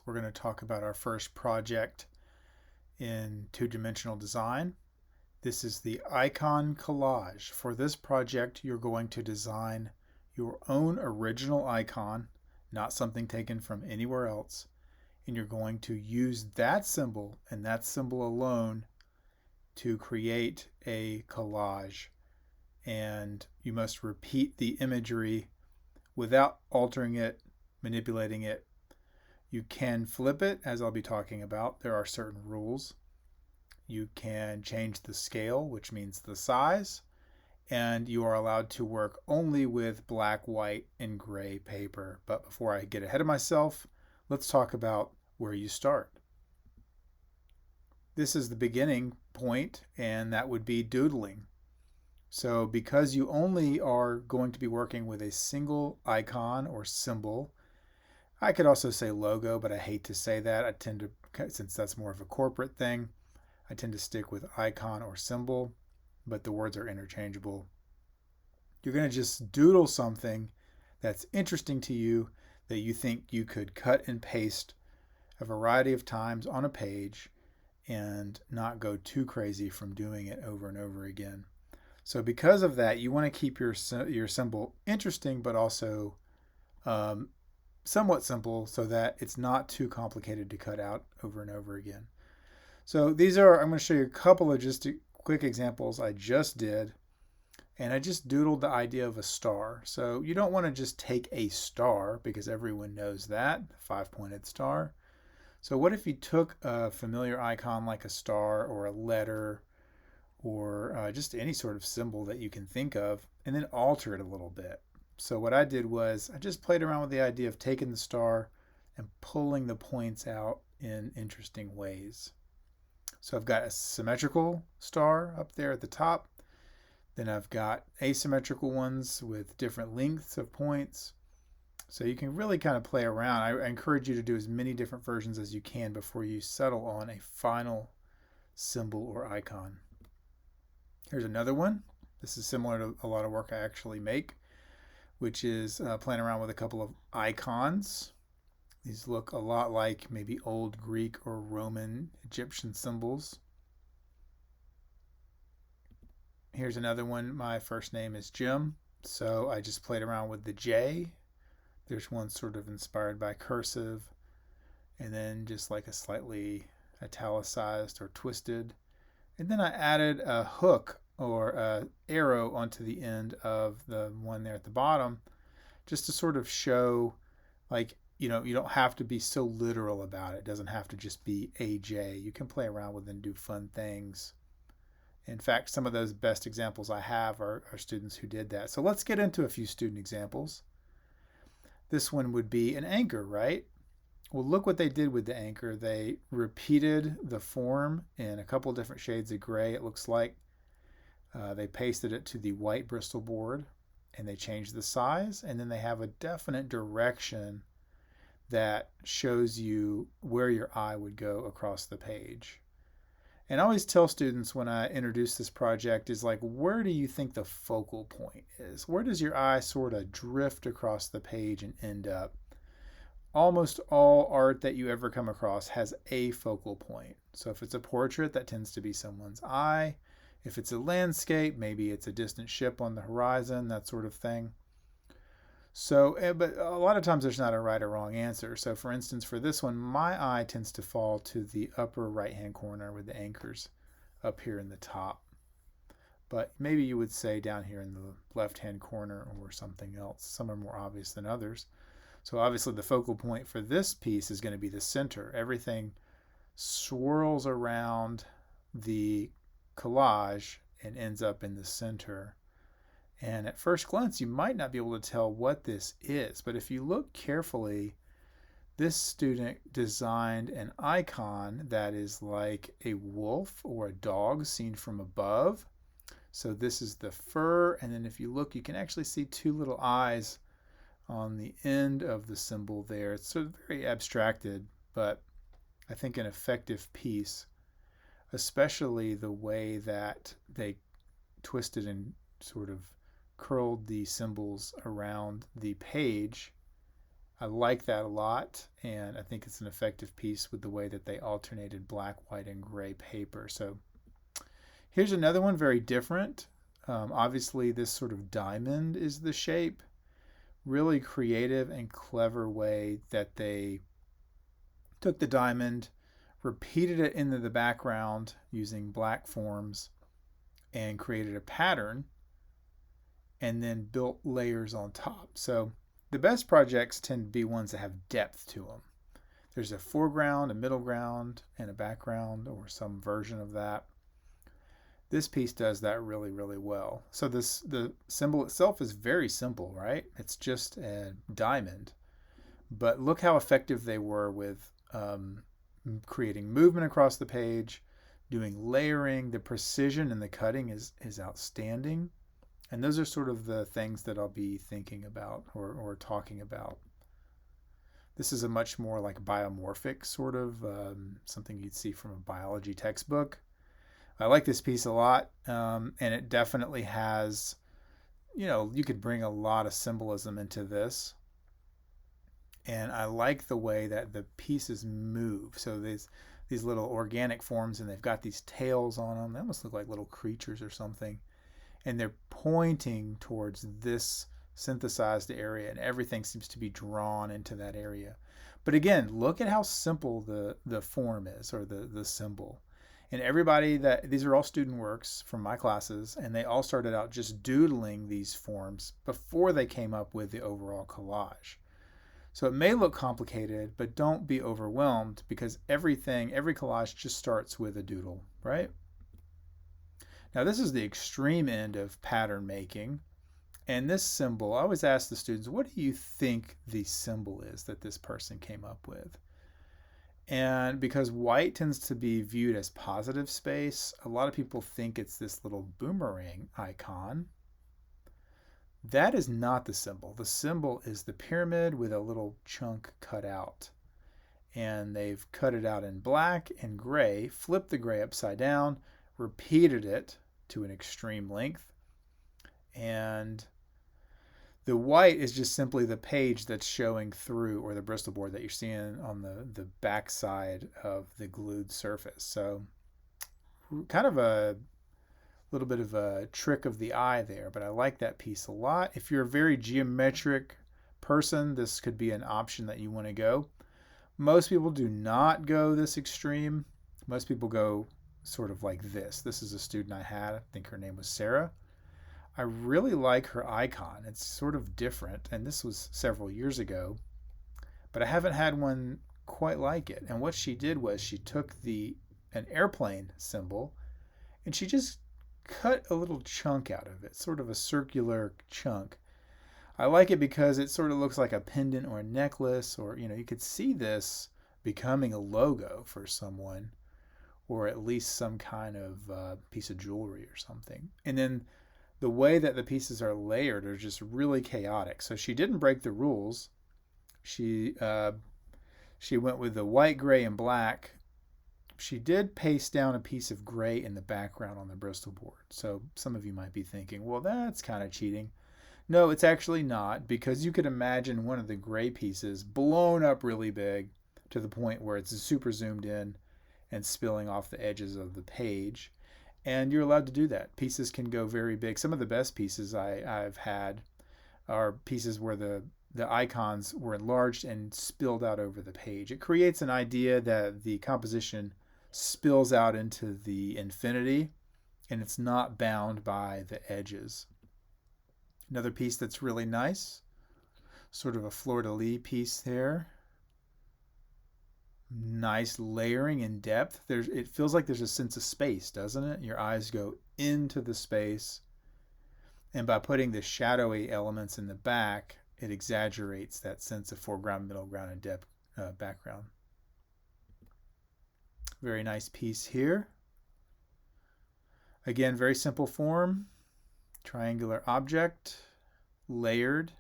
We're going to talk about our first project in two-dimensional design. This is the icon collage. For this project, you're going to design your own original icon, not something taken from anywhere else, and you're going to use that symbol and that symbol alone to create a collage. And you must repeat the imagery without altering it, manipulating it. You can flip it, as I'll be talking about. There are certain rules. You can change the scale, which means the size, and you are allowed to work only with black, white, and gray paper. But before I get ahead of myself, let's talk about where you start. This is the beginning point, and that would be doodling. So because you only are going to be working with a single icon or symbol, I could also say logo, but I hate to say that. I tend to, since that's more of a corporate thing, I tend to stick with icon or symbol, but the words are interchangeable. You're going to just doodle something that's interesting to you that you think you could cut and paste a variety of times on a page and not go too crazy from doing it over and over again. So because of that, you want to keep your symbol interesting, but also somewhat simple so that it's not too complicated to cut out over and over again. So I'm going to show you a couple of just quick examples I just did. And I just doodled the idea of a star. So you don't want to just take a star because everyone knows that, the five-pointed star. So what if you took a familiar icon like a star or a letter or just any sort of symbol that you can think of and then alter it a little bit? So what I did was I just played around with the idea of taking the star and pulling the points out in interesting ways. So I've got a symmetrical star up there at the top. Then I've got asymmetrical ones with different lengths of points. So you can really kind of play around. I encourage you to do as many different versions as you can before you settle on a final symbol or icon. Here's another one. This is similar to a lot of work I actually make, which is playing around with a couple of icons. These look a lot like maybe old Greek or Roman Egyptian symbols. Here's another one. My first name is Jim, so I just played around with the J. There's one sort of inspired by cursive, and then just like a slightly italicized or twisted. And then I added a hook or an arrow onto the end of the one there at the bottom, just to sort of show, like, you don't have to be so literal about it. It doesn't have to just be AJ. You can play around with it and do fun things. In fact, some of those best examples I have are students who did that. So let's get into a few student examples. This one would be an anchor, right? Well, look what they did with the anchor. They repeated the form in a couple different shades of gray, it looks like. They pasted it to the white Bristol board, and they changed the size, and then they have a definite direction that shows you where your eye would go across the page. And I always tell students when I introduce this project is like, where do you think the focal point is? Where does your eye sort of drift across the page and end up? Almost all art that you ever come across has a focal point. So if it's a portrait, that tends to be someone's eye. If it's a landscape, maybe it's a distant ship on the horizon, that sort of thing. So, but a lot of times there's not a right or wrong answer. So for instance, for this one, my eye tends to fall to the upper right-hand corner with the anchors up here in the top. But maybe you would say down here in the left-hand corner or something else. Some are more obvious than others. So obviously the focal point for this piece is going to be the center. Everything swirls around the collage and ends up in the center. And at first glance, you might not be able to tell what this is, but if you look carefully, this student designed an icon that is like a wolf or a dog seen from above. So this is the fur, and then if you look, you can actually see two little eyes on the end of the symbol there. It's sort of very abstracted, but I think an effective piece, especially the way that they twisted and sort of curled the symbols around the page. I like that a lot, and I think it's an effective piece with the way that they alternated black, white, and gray paper. So here's another one, very different. Obviously, this sort of diamond is the shape. Really creative and clever way that they took the diamond, repeated it into the background using black forms, and created a pattern, and then built layers on top. So the best projects tend to be ones that have depth to them. There's a foreground, a middle ground, and a background, or some version of that. This piece does that really, really well. So the symbol itself is very simple, right? It's just a diamond. But look how effective they were with creating movement across the page, doing layering. The precision in the cutting is outstanding. And those are sort of the things that I'll be thinking about or talking about. This is a much more like biomorphic sort of something you'd see from a biology textbook. I like this piece a lot, and it definitely has, you could bring a lot of symbolism into this. And I like the way that the pieces move. So these little organic forms, and they've got these tails on them. They almost look like little creatures or something. And they're pointing towards this synthesized area, and everything seems to be drawn into that area. But again, look at how simple the form is, or the symbol. And everybody these are all student works from my classes, and they all started out just doodling these forms before they came up with the overall collage. So it may look complicated, but don't be overwhelmed, because every collage just starts with a doodle, right? Now this is the extreme end of pattern making. And this symbol, I always ask the students, what do you think the symbol is that this person came up with? And because white tends to be viewed as positive space, a lot of people think it's this little boomerang icon. That is not the symbol. The symbol is the pyramid with a little chunk cut out. And they've cut it out in black and gray, flipped the gray upside down, repeated it to an extreme length, and the white is just simply the page that's showing through, or the Bristol board that you're seeing on the back side of the glued surface. So kind of a little bit of a trick of the eye there, but I like that piece a lot. If you're a very geometric person, this could be an option that you want to go. Most people do not go this extreme. Most people go sort of like this. This is a student I had. I think her name was Sarah. I really like her icon. It's sort of different, and this was several years ago, but I haven't had one quite like it. And what she did was she took an airplane symbol, and she just cut a little chunk out of it, sort of a circular chunk. I like it because it sort of looks like a pendant or a necklace, or you could see this becoming a logo for someone, or at least some kind of piece of jewelry or something. And then the way that the pieces are layered are just really chaotic. So she didn't break the rules. She went with the white, gray, and black. She did paste down a piece of gray in the background on the Bristol board. So some of you might be thinking, well, that's kind of cheating. No, it's actually not, because you could imagine one of the gray pieces blown up really big to the point where it's super zoomed in and spilling off the edges of the page. And you're allowed to do that. Pieces can go very big. Some of the best pieces I've had are pieces where the icons were enlarged and spilled out over the page. It creates an idea that the composition spills out into the infinity, and it's not bound by the edges. Another piece that's really nice, sort of a fleur-de-lis piece there. Nice layering and depth. It feels like there's a sense of space, doesn't it? Your eyes go into the space, and by putting the shadowy elements in the back, it exaggerates that sense of foreground, middle ground, and depth background. Very nice piece here. Again, very simple form. Triangular object, layered.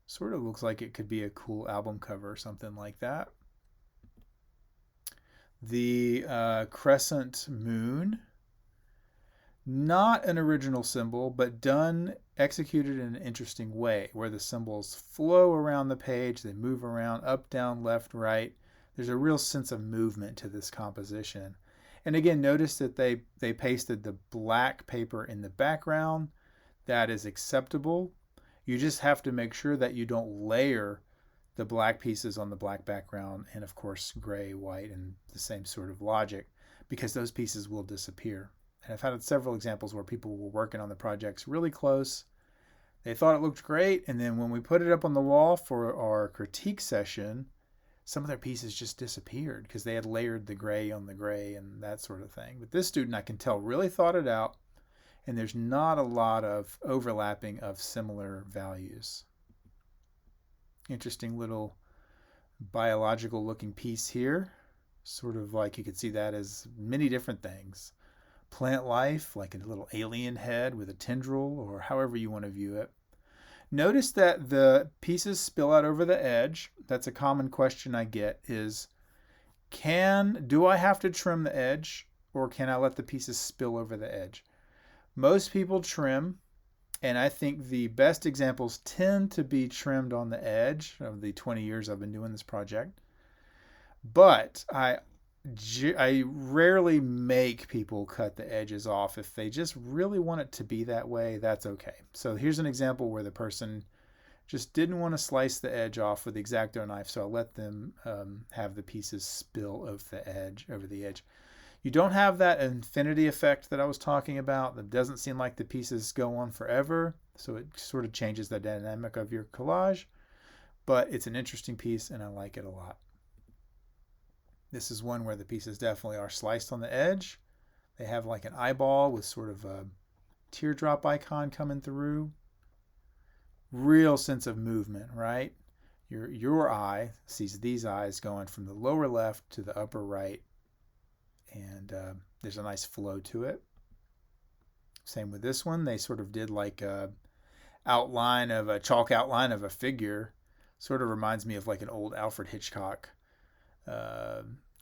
Sort of looks like it could be a cool album cover or something like that. The crescent moon Not an original symbol, but executed in an interesting way, where the symbols flow around the page, they move around up, down, left, right. There's a real sense of movement to this composition. And again, notice that they pasted the black paper in the background. That is acceptable. You just have to make sure that you don't layer the black pieces on the black background and, of course, gray, white, and the same sort of logic, because those pieces will disappear. And I've had several examples where people were working on the projects really close. They thought it looked great, and then when we put it up on the wall for our critique session, some of their pieces just disappeared because they had layered the gray on the gray and that sort of thing. But this student, I can tell, really thought it out, and there's not a lot of overlapping of similar values. Interesting little biological looking piece here. Sort of like you could see that as many different things. Plant life, like a little alien head with a tendril, or however you want to view it. Notice that the pieces spill out over the edge. That's a common question I get is, do I have to trim the edge, or can I let the pieces spill over the edge? Most people trim, and I think the best examples tend to be trimmed on the edge of the 20 years I've been doing this project. But I rarely make people cut the edges off. If they just really want it to be that way, that's okay. So here's an example where the person just didn't want to slice the edge off with the X-Acto knife, so I'll let them have the pieces spill over the edge. You don't have that infinity effect that I was talking about. That doesn't seem like the pieces go on forever, so it sort of changes the dynamic of your collage. But it's an interesting piece, and I like it a lot. This is one where the pieces definitely are sliced on the edge. They have like an eyeball with sort of a teardrop icon coming through. Real sense of movement, right? Your eye sees these eyes going from the lower left to the upper right, and there's a nice flow to it. Same with this one. They sort of did like a chalk outline of a figure. Sort of reminds me of like an old Alfred Hitchcock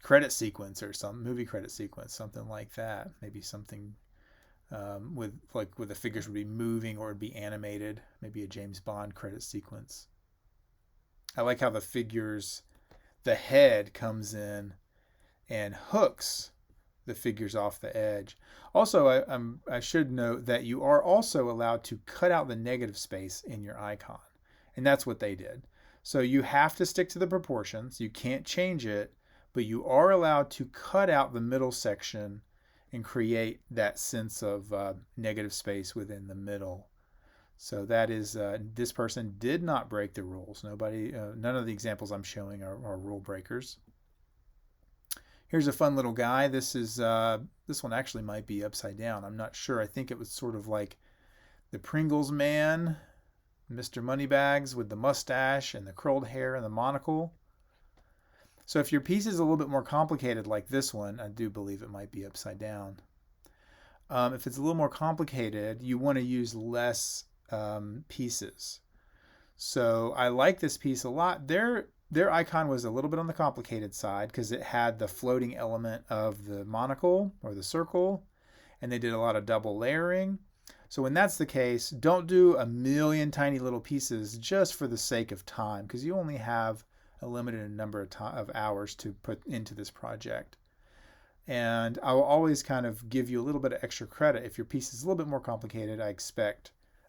credit sequence or some movie credit sequence, something like that. Maybe something where the figures would be moving or would be animated. Maybe a James Bond credit sequence. I like how the head comes in and hooks the figures off the edge. Also, I should note that you are also allowed to cut out the negative space in your icon, and that's what they did. So you have to stick to the proportions. You can't change it, but you are allowed to cut out the middle section and create that sense of negative space within the middle. So that is, this person did not break the rules. None of the examples I'm showing are rule breakers. Here's a fun little guy. This one actually might be upside down. I'm not sure. I think it was sort of like the Pringles man, Mr. Moneybags with the mustache and the curled hair and the monocle. So if your piece is a little bit more complicated like this one, I do believe it might be upside down. If it's a little more complicated, you want to use less pieces. So I like this piece a lot. Their icon was a little bit on the complicated side because it had the floating element of the monocle or the circle, and they did a lot of double layering. So when that's the case, don't do a million tiny little pieces just for the sake of time, because you only have a limited number of hours to put into this project. And I will always kind of give you a little bit of extra credit. If your piece is a little bit more complicated, I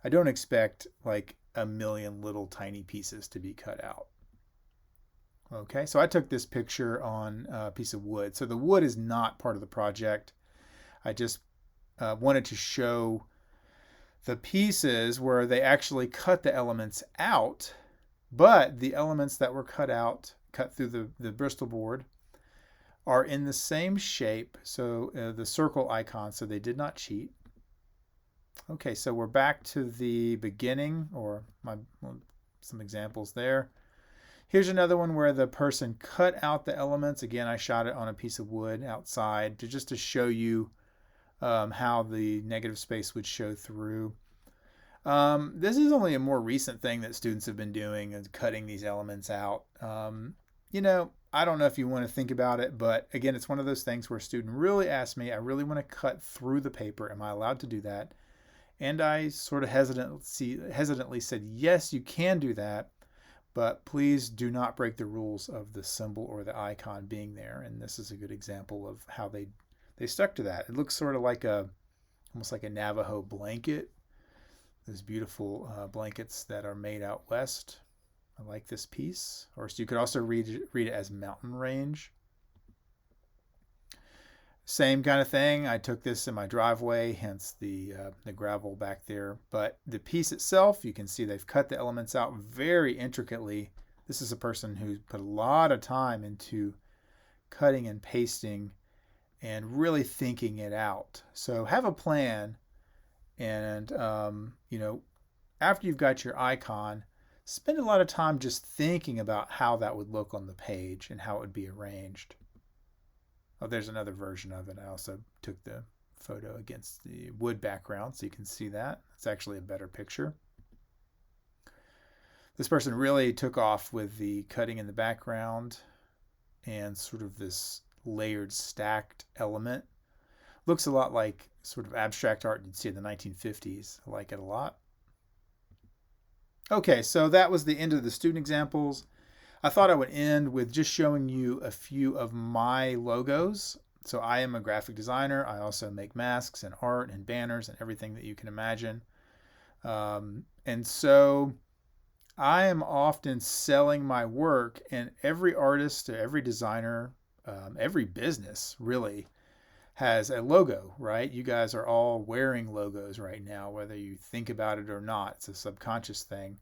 don't expect like a million little tiny pieces to be cut out. Okay, so I took this picture on a piece of wood. So the wood is not part of the project. I just wanted to show the pieces where they actually cut the elements out, but the elements that were cut through the Bristol board, are in the same shape. So the circle icon, so they did not cheat. Okay, so we're back to the beginning, or some examples there. Here's another one where the person cut out the elements. Again, I shot it on a piece of wood outside just to show you how the negative space would show through. This is only a more recent thing that students have been doing, is cutting these elements out. I don't know if you want to think about it, but again, it's one of those things where a student really asked me, I really want to cut through the paper. Am I allowed to do that? And I sort of hesitantly said, yes, you can do that, but please do not break the rules of the symbol or the icon being there. And this is a good example of how they stuck to that. It looks sort of like almost like a Navajo blanket. Those beautiful blankets that are made out west. I like this piece. Or so you could also read it as mountain range. Same kind of thing. I took this in my driveway, hence the gravel back there. But the piece itself, you can see they've cut the elements out very intricately. This is a person who put a lot of time into cutting and pasting and really thinking it out. So have a plan, and after you've got your icon, spend a lot of time just thinking about how that would look on the page and how it would be arranged. Oh, there's another version of it. I also took the photo against the wood background so you can see that. It's actually a better picture. This person really took off with the cutting in the background and sort of this layered stacked element. Looks a lot like sort of abstract art you'd see in the 1950s. I like it a lot. Okay, so that was the end of the student examples. I thought I would end with just showing you a few of my logos. So I am a graphic designer. I also make masks and art and banners and everything that you can imagine. And so I am often selling my work, and every artist, every designer, every business really has a logo, right? You guys are all wearing logos right now, whether you think about it or not. It's a subconscious thing.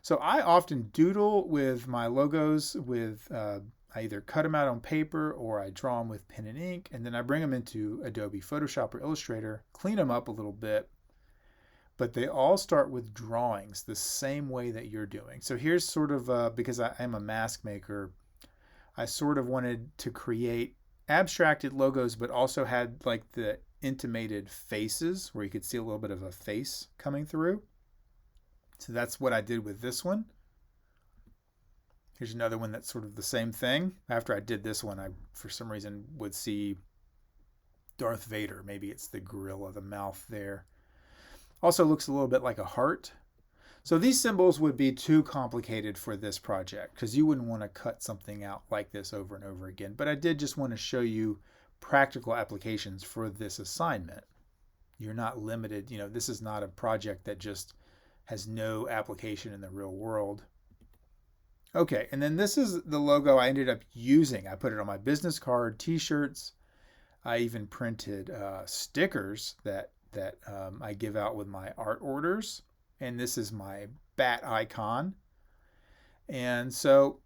So I often doodle with my logos with, I either cut them out on paper or I draw them with pen and ink, and then I bring them into Adobe Photoshop or Illustrator, clean them up a little bit, but they all start with drawings the same way that you're doing. So here's sort of, because I am a mask maker, I sort of wanted to create abstracted logos, but also had like the intimated faces where you could see a little bit of a face coming through. So that's what I did with this one. Here's another one that's sort of the same thing. After I did this one, I, for some reason, would see Darth Vader. Maybe it's the gorilla, the mouth there. Also looks a little bit like a heart. So these symbols would be too complicated for this project because you wouldn't want to cut something out like this over and over again. But I did just want to show you practical applications for this assignment. You're not limited. This is not a project that just has no application in the real world. Okay, and then this is the logo I ended up using. I put it on my business card, t-shirts. I even printed stickers that I give out with my art orders. And this is my bat icon. And so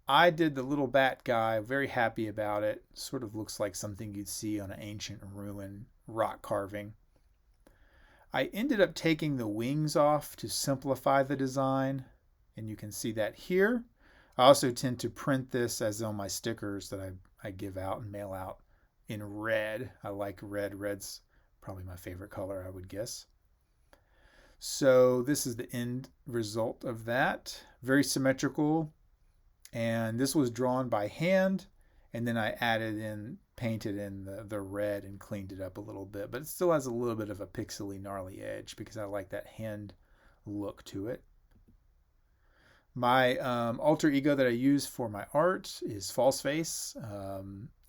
I did the little bat guy, very happy about it. Sort of looks like something you'd see on an ancient ruin rock carving. I ended up taking the wings off to simplify the design, and you can see that here. I also tend to print this as on my stickers that I give out and mail out in red. I like red. Red's probably my favorite color, I would guess. So this is the end result of that. Very symmetrical. And this was drawn by hand, and then I painted in the red and cleaned it up a little bit, but it still has a little bit of a pixely, gnarly edge because I like that hand look to it. My alter ego that I use for my art is False Face,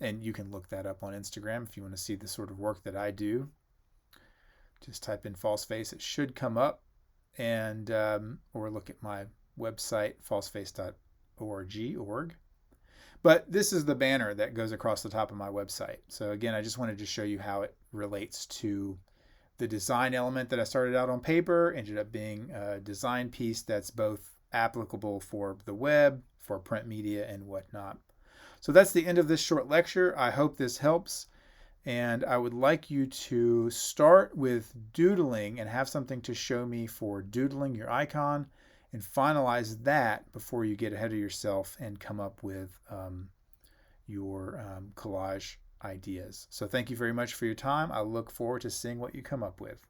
and you can look that up on Instagram if you want to see the sort of work that I do. Just type in False Face, it should come up, and or look at my website, falseface.org. But this is the banner that goes across the top of my website. So again, I just wanted to show you how it relates to the design element that I started out on paper, ended up being a design piece that's both applicable for the web, for print media, and whatnot. So that's the end of this short lecture. I hope this helps. And I would like you to start with doodling and have something to show me for doodling your icon, and finalize that before you get ahead of yourself and come up with your collage ideas. So thank you very much for your time. I look forward to seeing what you come up with.